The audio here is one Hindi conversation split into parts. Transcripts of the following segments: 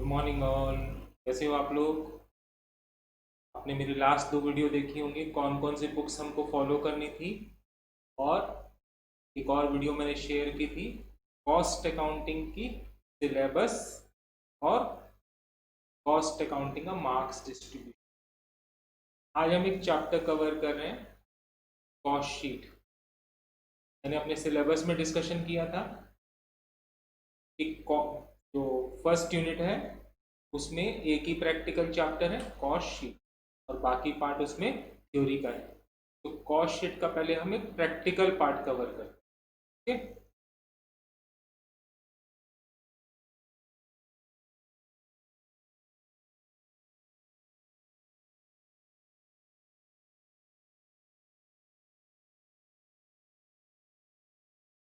Good morning all. कैसे हो आप लोग? आपने मेरी लास्ट 2 वीडियो देखी होंगी, कौन कौन सी बुक्स हमको फॉलो करनी थी। और एक और वीडियो मैंने शेयर की थी कॉस्ट अकाउंटिंग की सिलेबस और कॉस्ट अकाउंटिंग का मार्क्स डिस्ट्रीब्यूशन। आज हम एक चैप्टर कवर कर रहे हैं, कॉस्ट शीट। मैंने अपने सिलेबस में डिस्कशन किया था कि जो फर्स्ट यूनिट है उसमें एक ही प्रैक्टिकल चैप्टर है कॉस्ट शीट, और बाकी पार्ट उसमें थ्योरी का है। तो कॉस्ट शीट का पहले हम एक प्रैक्टिकल पार्ट कवर करें। ठीक है,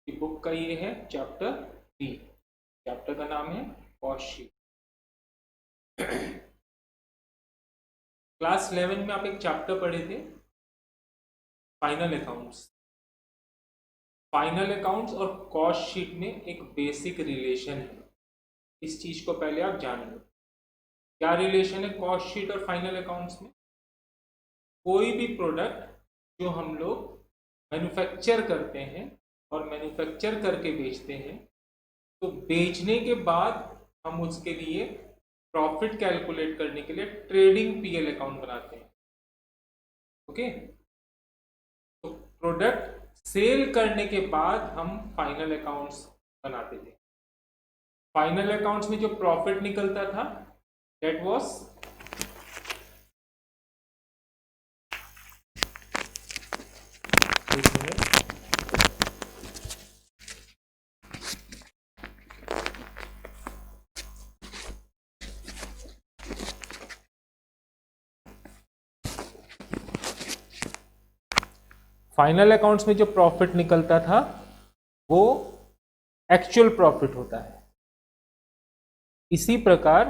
बुक का ये है चैप्टर 3। चैप्टर का नाम है कॉस्ट शीट। क्लास 11 में आप एक चैप्टर पढ़े थे, फाइनल अकाउंट्स। फाइनल अकाउंट्स और कॉस्ट शीट में एक बेसिक रिलेशन है, इस चीज को पहले आप जान लो। क्या रिलेशन है कॉस्ट शीट और फाइनल अकाउंट्स में? कोई भी प्रोडक्ट जो हम लोग मैन्युफैक्चर करते हैं और मैन्युफैक्चर करके बेचते हैं, तो बेचने के बाद हम उसके लिए प्रॉफिट कैलकुलेट करने के लिए ट्रेडिंग पीएल अकाउंट बनाते हैं। ओके, तो प्रोडक्ट सेल करने के बाद हम फाइनल अकाउंट्स बनाते थे। फाइनल अकाउंट्स में जो प्रॉफिट निकलता था दैट वाज फाइनल अकाउंट्स में जो प्रॉफिट निकलता था वो एक्चुअल प्रॉफिट होता है। इसी प्रकार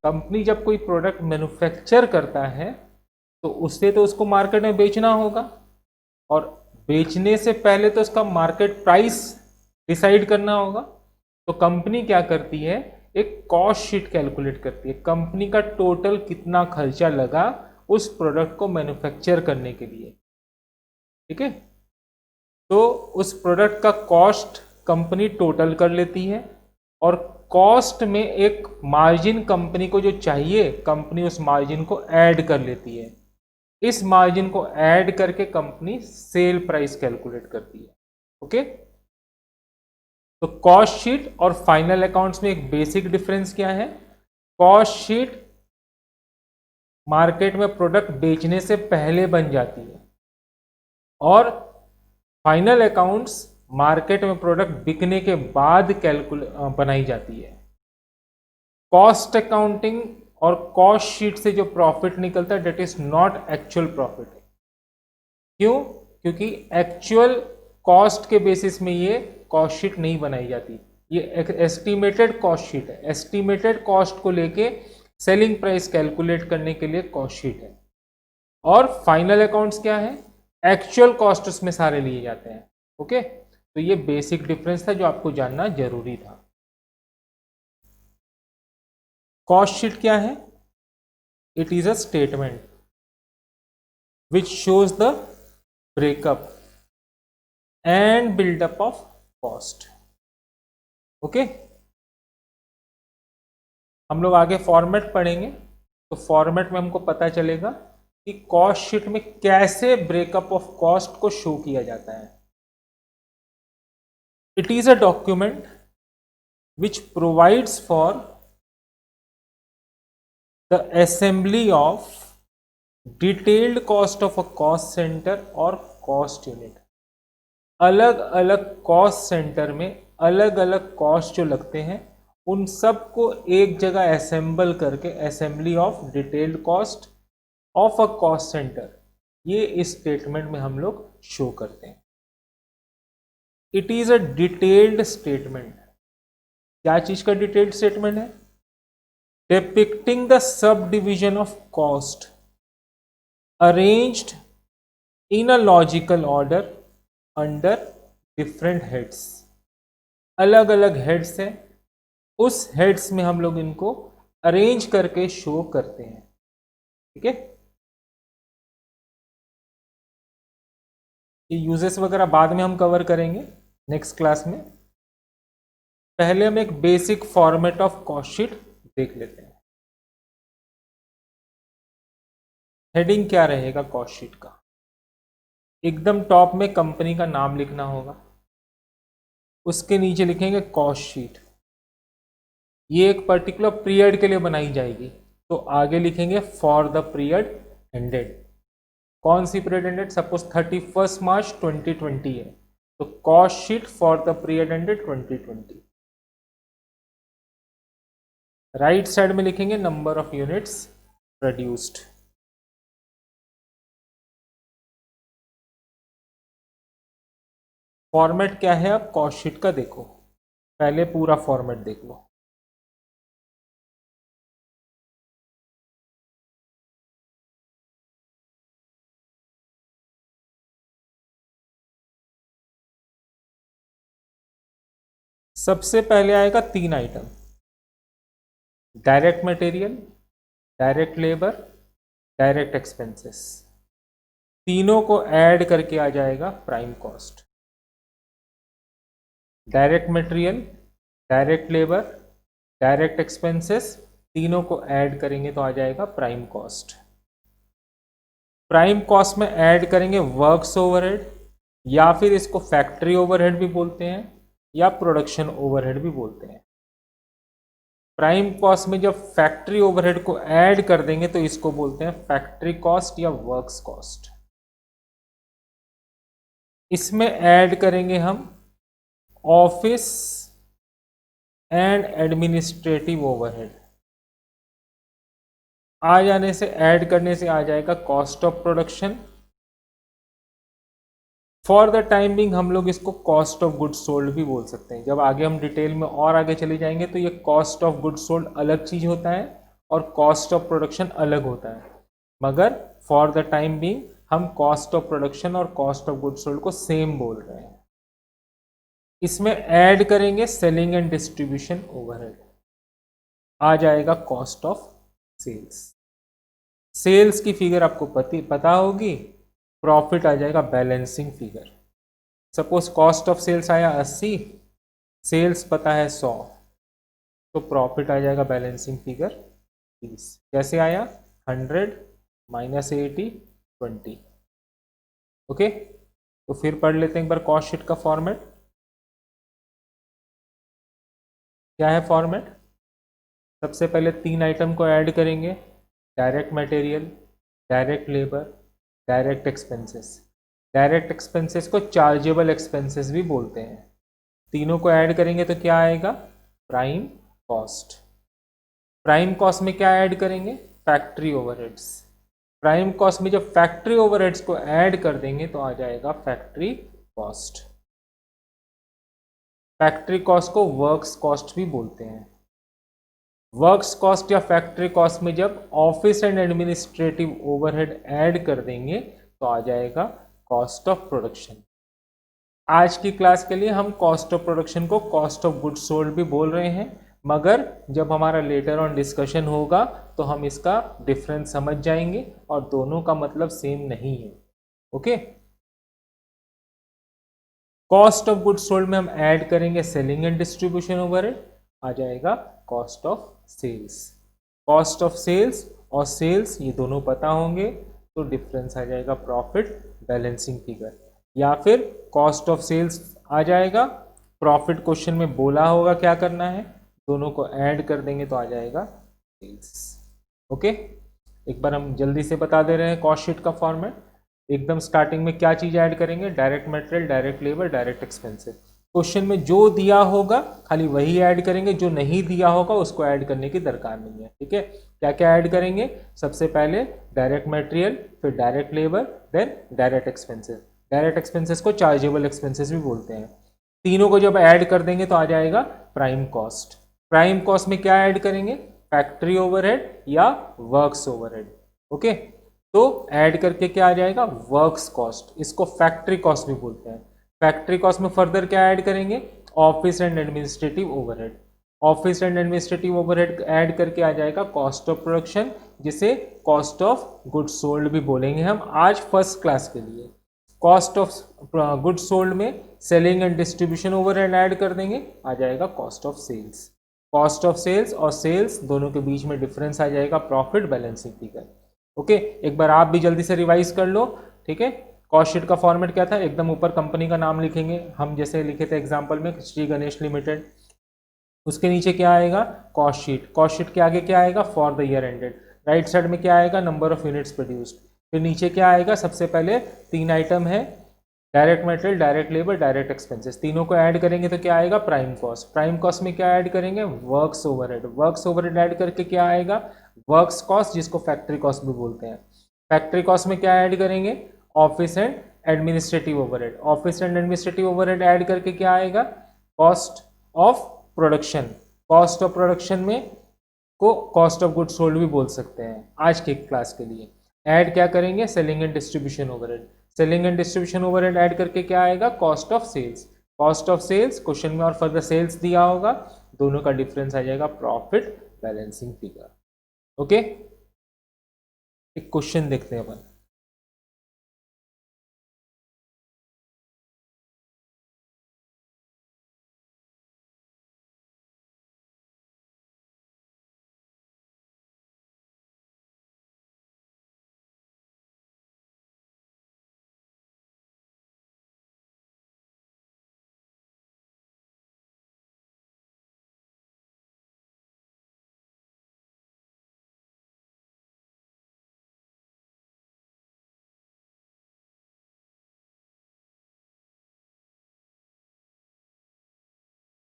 कंपनी जब कोई प्रोडक्ट मैन्युफैक्चर करता है तो उससे तो उसको मार्केट में बेचना होगा, और बेचने से पहले तो उसका मार्केट प्राइस डिसाइड करना होगा। तो कंपनी क्या करती है, एक कॉस्ट शीट कैलकुलेट करती है, कंपनी का टोटल कितना खर्चा लगा उस प्रोडक्ट को मैन्युफैक्चर करने के लिए। ठीक है, तो उस प्रोडक्ट का कॉस्ट कंपनी टोटल कर लेती है, और कॉस्ट में एक मार्जिन कंपनी को जो चाहिए, कंपनी उस मार्जिन को ऐड कर लेती है। इस मार्जिन को ऐड करके कंपनी सेल प्राइस कैलकुलेट करती है। ओके, तो कॉस्ट शीट और फाइनल अकाउंट्स में एक बेसिक डिफरेंस क्या है? कॉस्ट शीट मार्केट में प्रोडक्ट बेचने से पहले बन जाती है, और फाइनल अकाउंट्स मार्केट में प्रोडक्ट बिकने के बाद बनाई जाती है। कॉस्ट अकाउंटिंग और कॉस्ट शीट से जो प्रॉफिट निकलता है that is not actual profit. क्यों? क्योंकि एक्चुअल कॉस्ट के बेसिस में ये कॉस्ट शीट नहीं बनाई जाती। ये एक एस्टिमेटेड कॉस्ट शीट है, एस्टिमेटेड कॉस्ट को लेके सेलिंग प्राइस कैलकुलेट करने के लिए कॉस्ट शीट है। और फाइनल अकाउंट्स क्या है? एक्चुअल कॉस्ट उसमें सारे लिए जाते हैं। ओके, तो ये बेसिक डिफरेंस था जो आपको जानना जरूरी था। कॉस्ट शीट क्या है? It is a statement which shows the breakup and buildup of cost. Okay, हम लोग आगे फॉर्मेट पढ़ेंगे, तो फॉर्मेट में हमको पता चलेगा कि कॉस्ट शीट में कैसे ब्रेकअप ऑफ कॉस्ट को शो किया जाता है। It is a document which provides for the assembly of detailed cost of a cost center और cost unit। अलग अलग कॉस्ट सेंटर में अलग अलग कॉस्ट जो लगते हैं उन सबको एक जगह असेंबल करके assembly of detailed cost of a cost centre, ये इस स्टेटमेंट में हम लोग शो करते हैं। It is a detailed statement. क्या चीज का डिटेल्ड स्टेटमेंट है? depicting the subdivision of cost arranged in a logical order under different heads। अलग अलग हेड्स हैं, उस हेड्स में हम लोग इनको अरेंज करके शो करते हैं। ठीक है, ये यूजेस वगैरह बाद में हम कवर करेंगे नेक्स्ट क्लास में। पहले हम एक basic format of cost sheet देख लेते हैं। हेडिंग क्या रहेगा कॉस्ट शीट का? एकदम टॉप में कंपनी का नाम लिखना होगा, उसके नीचे लिखेंगे कॉस्ट शीट। ये एक पर्टिकुलर पीरियड के लिए बनाई जाएगी, तो आगे लिखेंगे फॉर द पीरियड एंडेड। कौन सी पीरियड एंडेड? सपोज 31 मार्च 2020 है, तो cost sheet for the period ended 2020। Right side में लिखेंगे number of units produced. Format क्या है अब कॉस्ट शीट का देखो, पहले पूरा फॉर्मेट देख लो। सबसे पहले आएगा 3 item, direct material, direct labour, direct expenses. तीनों को ऐड करके आ जाएगा prime cost. Direct material, direct labour, direct expenses, तीनों को ऐड करेंगे तो आ जाएगा प्राइम कॉस्ट। प्राइम कॉस्ट में ऐड करेंगे वर्क्स ओवरहेड, या फिर इसको फैक्ट्री ओवरहेड भी बोलते हैं या प्रोडक्शन ओवरहेड भी बोलते हैं। प्राइम कॉस्ट में जब फैक्ट्री ओवरहेड को ऐड कर देंगे तो इसको बोलते हैं फैक्ट्री कॉस्ट या वर्क्स कॉस्ट। इसमें ऐड करेंगे हम ऑफिस एंड एडमिनिस्ट्रेटिव ओवरहेड। आ जाने से ऐड करने से आ जाएगा cost of production. For the time being हम लोग इसको कॉस्ट ऑफ गुड्स सोल्ड भी बोल सकते हैं। जब आगे हम डिटेल में और आगे चले जाएंगे तो ये कॉस्ट ऑफ गुड्स सोल्ड अलग चीज होता है और कॉस्ट ऑफ प्रोडक्शन अलग होता है, मगर फॉर द टाइम बिंग हम कॉस्ट ऑफ प्रोडक्शन और कॉस्ट ऑफ गुड्स सोल्ड को सेम बोल रहे हैं। इसमें ऐड करेंगे सेलिंग एंड डिस्ट्रीब्यूशन ओवरहेड, आ जाएगा कॉस्ट ऑफ सेल्स। सेल्स की फिगर आपको पता होगी, प्रॉफिट आ जाएगा balancing figure. Suppose cost of sales आया 80, सेल्स पता है 100, तो प्रॉफिट आ जाएगा बैलेंसिंग फिगर 30। कैसे आया? 100 माइनस 80 20। ओके, तो फिर पढ़ लेते हैं एक बार कॉस्ट शीट का फॉर्मेट। क्या है फॉर्मेट? सबसे पहले 3 आइटम को ऐड करेंगे, direct material, direct labour, direct expenses. Direct expenses को चार्जेबल एक्सपेंसेस भी बोलते हैं। तीनों को ऐड करेंगे तो क्या आएगा? Prime cost. प्राइम कॉस्ट में क्या ऐड करेंगे? Factory overheads. प्राइम कॉस्ट में जब फैक्ट्री ओवरहेड्स को ऐड कर देंगे तो आ जाएगा फैक्ट्री कॉस्ट। फैक्ट्री कॉस्ट को वर्क्स कॉस्ट भी बोलते हैं। वर्क्स कॉस्ट या फैक्ट्री कॉस्ट में जब office and administrative overhead add कर देंगे तो आ जाएगा कॉस्ट ऑफ प्रोडक्शन। आज की क्लास के लिए हम कॉस्ट ऑफ प्रोडक्शन को कॉस्ट ऑफ गुड्स सोल्ड भी बोल रहे हैं, मगर जब हमारा लेटर ऑन डिस्कशन होगा तो हम इसका डिफरेंस समझ जाएंगे और दोनों का मतलब सेम नहीं है। Okay, cost of goods sold में हम ऐड करेंगे सेलिंग एंड डिस्ट्रीब्यूशन ओवरहेड, आ जाएगा cost of sales. Cost of sales और सेल्स ये दोनों पता होंगे तो डिफरेंस आ जाएगा प्रॉफिट बैलेंसिंग फिगर, या फिर कॉस्ट ऑफ सेल्स आ जाएगा। प्रॉफिट क्वेश्चन में बोला होगा क्या करना है, दोनों को ऐड कर देंगे तो आ जाएगा सेल्स। ओके, एक बार हम जल्दी से बता दे रहे हैं कॉस्ट शीट का फॉर्मेट। एकदम स्टार्टिंग में क्या चीज ऐड करेंगे? Direct material, direct labour, direct expenses. Question में जो दिया होगा खाली वही ऐड करेंगे, जो नहीं दिया होगा उसको ऐड करने की दरकार नहीं है। ठीक है, क्या क्या ऐड करेंगे? सबसे पहले डायरेक्ट मटेरियल, फिर direct labour, then direct expenses. Direct expenses को चार्जेबल एक्सपेंसेस भी बोलते हैं। तीनों को जब ऐड कर देंगे तो आ जाएगा प्राइम कॉस्ट। प्राइम कॉस्ट में क्या ऐड करेंगे? फैक्ट्री ओवरहेड या वर्क्स ओवरहेड। ओके, तो ऐड करके क्या आ जाएगा? Works cost. इसको फैक्ट्री कॉस्ट भी बोलते हैं। फैक्ट्री कॉस्ट में फर्दर क्या ऐड करेंगे? Office and administrative overhead. Office and administrative overhead add करके आ जाएगा कॉस्ट ऑफ प्रोडक्शन, जिसे कॉस्ट ऑफ गुड्स सोल्ड भी बोलेंगे हम आज फर्स्ट क्लास के लिए। कॉस्ट ऑफ गुड्स सोल्ड में selling and distribution overhead add कर देंगे, आ जाएगा cost of sales. Cost of sales और सेल्स दोनों के बीच में डिफरेंस आ जाएगा प्रॉफिट बैलेंसिंग फिगर। ओके, एक बार आप भी जल्दी से रिवाइज कर लो। ठीक है, कॉस्ट शीट का फॉर्मेट क्या था, एकदम ऊपर कंपनी का नाम लिखेंगे, हम जैसे लिखे थे एग्जांपल में श्री गणेश लिमिटेड। उसके नीचे क्या आएगा, कॉस्ट शीट। कॉस्ट शीट के आगे क्या आएगा, for the year ended. Right side में क्या आएगा, नंबर ऑफ यूनिट्स प्रोड्यूस्ड। फिर नीचे क्या आएगा, सबसे पहले तीन आइटम है, direct material, direct labour, direct expenses. तीनों को ऐड करेंगे तो क्या आएगा, प्राइम कॉस्ट। प्राइम कॉस्ट में क्या ऐड करेंगे, works overhead. Works overhead add करके क्या आएगा, वर्क्स कॉस्ट, जिसको फैक्ट्री कॉस्ट भी बोलते हैं। फैक्ट्री कॉस्ट में क्या ऐड करेंगे, office and administrative overhead. Office and administrative overhead add करके क्या आएगा, cost of production. Cost of production में को कॉस्ट ऑफ गुड्स सोल्ड भी बोल सकते हैं आज के क्लास के लिए। ऐड क्या करेंगे, selling and distribution overhead. Selling and distribution overhead add करके क्या आएगा, cost of sales. Cost of sales question में और फर्दर सेल्स दिया होगा, दोनों का डिफरेंस आ जाएगा प्रॉफिट बैलेंसिंग फिगर। ओके, एक क्वेश्चन देखते हैं अपन।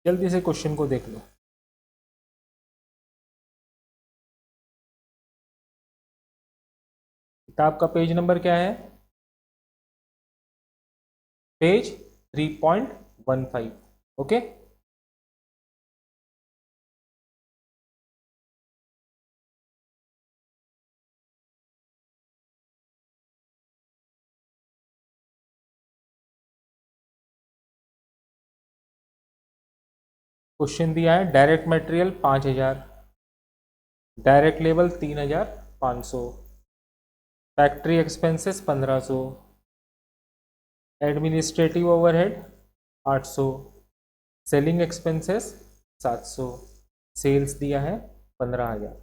जल्दी से क्वेश्चन को देख लो। किताब का पेज नंबर क्या है, पेज 3.15। ओके, क्वेश्चन दिया है direct material 5000, direct labour 3500, factory expenses 1500, administrative overhead 800, selling expenses 700, sales दिया है 15000।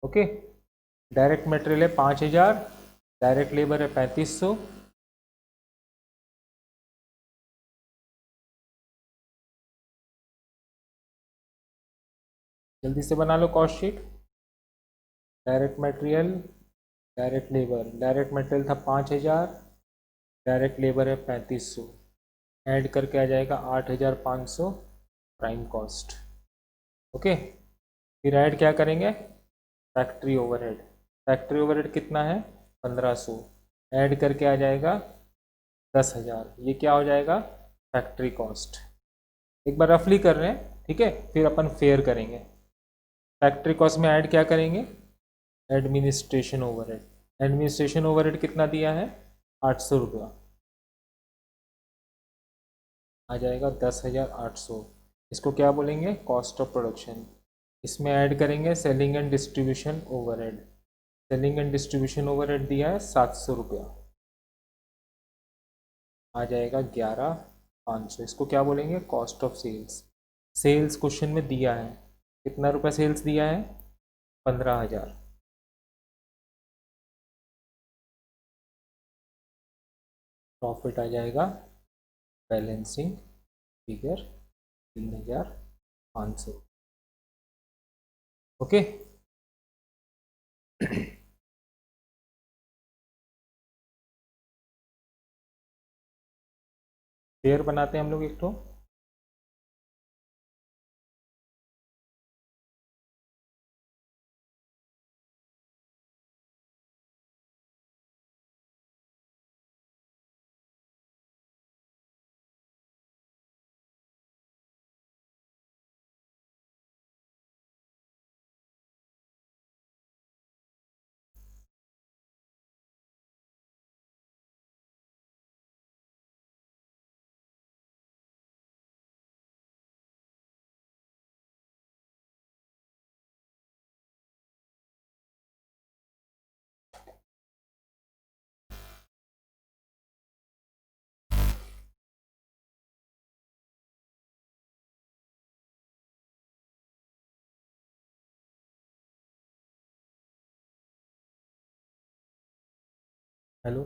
ओके, डायरेक्ट मटेरियल है 5000, डायरेक्ट लेबर है 3500, जल्दी से बना low cost sheet. Direct material, direct labour, direct material था 5000, डायरेक्ट लेबर है 3500, ऐड करके आ जाएगा 8500 प्राइम कॉस्ट। ओके, फिर ऐड क्या करेंगे, फैक्ट्री ओवरहेड। फैक्ट्री ओवरहेड कितना है, 1500, ऐड करके आ जाएगा 10,000। ये क्या हो जाएगा, फैक्ट्री कॉस्ट। एक बार रफली कर रहे हैं, ठीक है, फिर अपन फेयर करेंगे। फैक्ट्री कॉस्ट में ऐड क्या करेंगे, एडमिनिस्ट्रेशन ओवरहेड। एडमिनिस्ट्रेशन ओवरहेड कितना दिया है, 800 रुपया, आ जाएगा 10,800। इसको क्या बोलेंगे, कॉस्ट ऑफ प्रोडक्शन। इसमें ऐड करेंगे selling and distribution overhead. Selling and distribution overhead दिया है 700 रुपया, आ जाएगा 11,500। इसको क्या बोलेंगे, cost of sales. Sales question में दिया है, कितना रुपया सेल्स दिया है, 15,000। प्रॉफिट आ जाएगा बैलेंसिंग फिगर 3,500। ओके, पेयर बनाते हैं हम लोग एक तो। हेलो,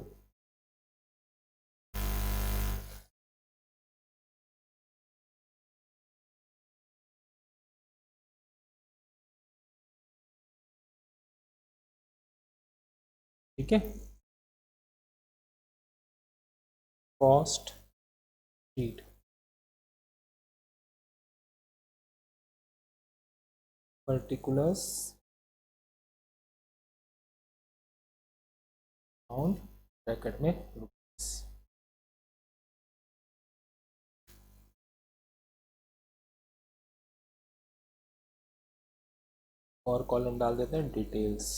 ठीक है। Cost sheet, particulars amount bracket में रुपीस, और कॉलम डाल देते हैं डिटेल्स,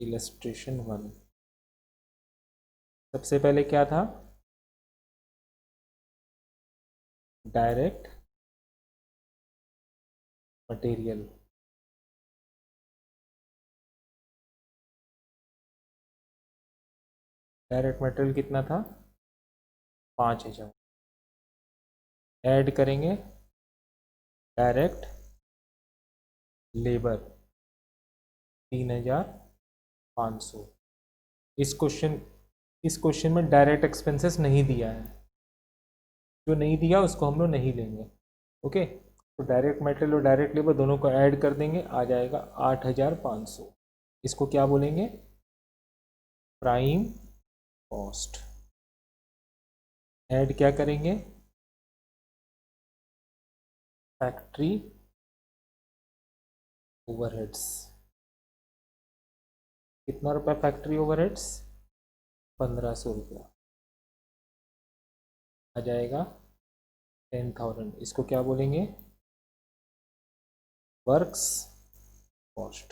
इलस्ट्रेशन 1। सबसे पहले क्या था, डायरेक्ट मटेरियल, डायरेक्ट मटेरियल कितना था, 5000। ऐड करेंगे डायरेक्ट लेबर 3500। इस क्वेश्चन में डायरेक्ट एक्सपेंसेस नहीं दिया है, जो नहीं दिया उसको हम लोग नहीं लेंगे। ओके, तो डायरेक्ट मटेरियल और डायरेक्ट लेबर दोनों को ऐड कर देंगे, आ जाएगा 8500। इसको क्या बोलेंगे, प्राइम कॉस्ट। ऐड क्या करेंगे, फैक्ट्री ओवरहेड्स। कितना रुपया फैक्ट्री ओवरहेड्स, 1500 रुपया, आ जाएगा 10,000। इसको क्या बोलेंगे, वर्क्स कॉस्ट।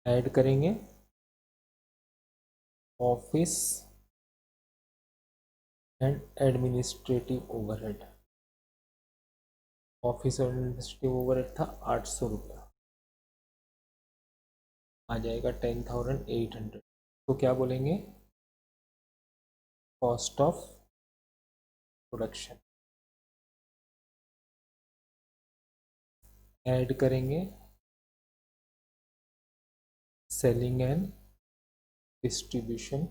ऐड करेंगे office and administrative overhead. Office और एडमिनिस्ट्रेटिव ओवरहेड था 800 रुपया, आ जाएगा 10,800। तो क्या बोलेंगे, कॉस्ट ऑफ प्रोडक्शन। ऐड करेंगे सेलिंग एंड डिस्ट्रीब्यूशन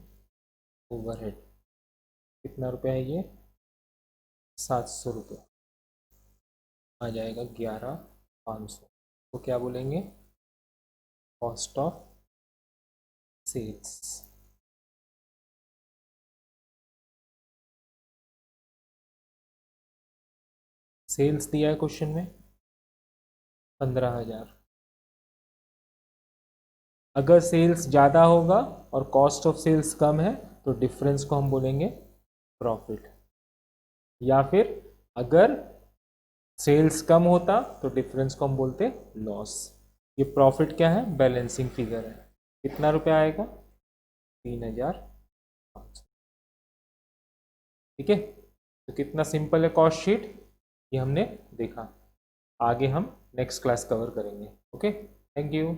ओवरहेड। कितना रुपया है ये, 700 रुपया, आ जाएगा 11,500। तो क्या बोलेंगे, कॉस्ट ऑफ सेल्स। सेल्स दिया है क्वेश्चन में 15,000। अगर सेल्स ज़्यादा होगा और कॉस्ट ऑफ सेल्स कम है तो डिफरेंस को हम बोलेंगे प्रॉफिट, या फिर अगर सेल्स कम होता तो डिफरेंस को हम बोलते लॉस। ये प्रॉफिट क्या है, बैलेंसिंग फिगर है। कितना रुपया आएगा, 3,500। ठीक है, तो कितना सिंपल है कॉस्ट शीट, ये हमने देखा। आगे हम नेक्स्ट क्लास कवर करेंगे। Okay, thank you.